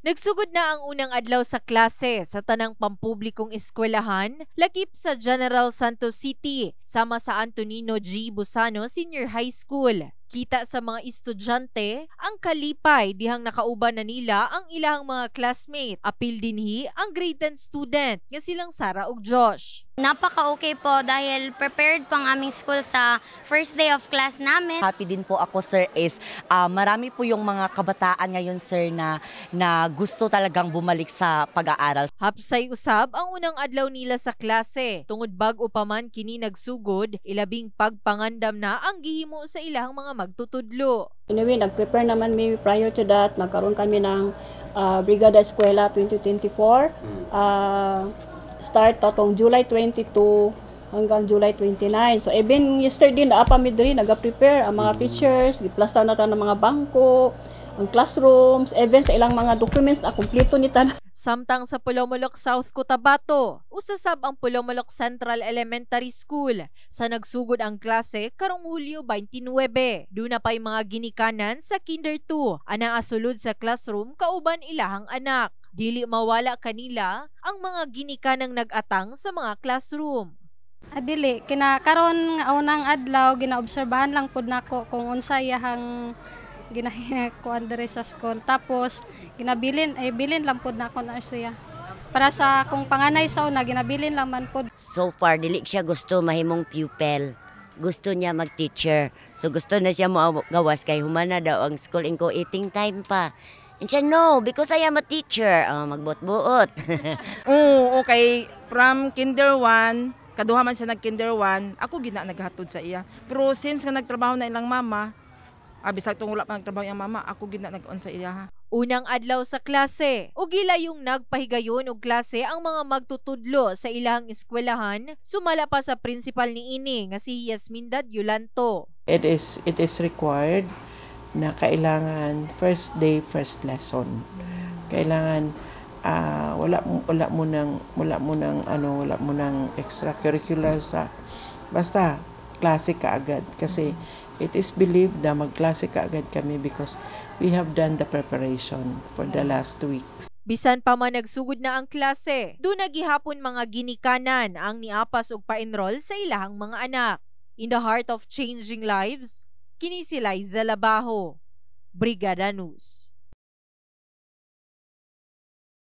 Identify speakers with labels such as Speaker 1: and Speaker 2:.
Speaker 1: Nagsugod na ang unang adlaw sa klase sa tanang pampublikong eskwelahan lakip sa General Santos City sama sa Antonino G. Busano Senior High School. Kita sa mga estudyante ang kalipay dihang nakauban na nila ang ilang mga classmate. Apil dinhi ang grade 10 student nga silang Sara ug Josh.
Speaker 2: Napaka-okay po dahil prepared pang aming school sa first day of class namin.
Speaker 3: Happy din po ako, sir, is marami po yung mga kabataan ngayon, sir, na gusto talagang bumalik sa pag-aaral.
Speaker 1: Hapsay usab ang unang adlaw nila sa klase. Tungod bag-o pa man kini nagsugod, ilabing pagpangandam na ang gihimo sa ilang mga magtutudlo.
Speaker 4: Anyway, nag-prepare naman mi prior to that. Nagkaroon kami ng Brigada Eskwela 2024. Start tatong July 22 hanggang July 29. So even yesterday na pa mi diri naga-prepare ang mga teachers, giplaster na ta ng mga bangko, ang classrooms, even sa ilang mga documents na kumpleto ni tanan.
Speaker 1: Samtang sa Pulomolok South Cotabato, usasab ang Pulomolok Central Elementary School sa nagsugod ang klase karong Hulyo 29. Doon na pa'y mga ginikanan sa Kinder 2 ana asulod sa classroom kauban ilahang anak. Dili mawala kanila ang mga ginikanan nag-atang sa mga classroom.
Speaker 5: Adili, kinakaron nga unang adlaw ginaobserbahan lang pud nako kung unsa iyahang ginakuan diri sa school. Tapos bilin lang pud nako na siya. Para sa kung panganay sa una ginabilin lang man pud.
Speaker 6: So far dili siya gusto mahimong pupil. Gusto niya mag-teacher. So gusto na siya mo gawas kay humana daw ang school inko eating time pa. And siya, no, because I am a teacher. Magbuot-buot.
Speaker 7: Okay. From Kinder 1, kaduha man siya nag-Kinder 1, ako gina naghatod sa iya. Pero since nga nagtrabaho na ilang mama, bisag tong wala pa nagtrabaho yung mama, ako gina nag-on sa iya.
Speaker 1: Unang adlaw sa klase, ugila yung nagpahigayon og klase ang mga magtutudlo sa ilang eskwelahan, sumala pa sa principal niini nga si Yasmindad Yulanto.
Speaker 8: It is required na kailangan first day first lesson. Kailangan wala mo nang extracurricular sa basta klase ka agad kasi it is believed na magklase ka agad kami because we have done the preparation for the last 2 weeks.
Speaker 1: Bisan pa man nagsugod na ang klase, doon nagihapon mga ginikanan ang niapas og pa-enroll sa ilahang mga anak. In the heart of changing lives, kini si Liza Labajo, Brigada News.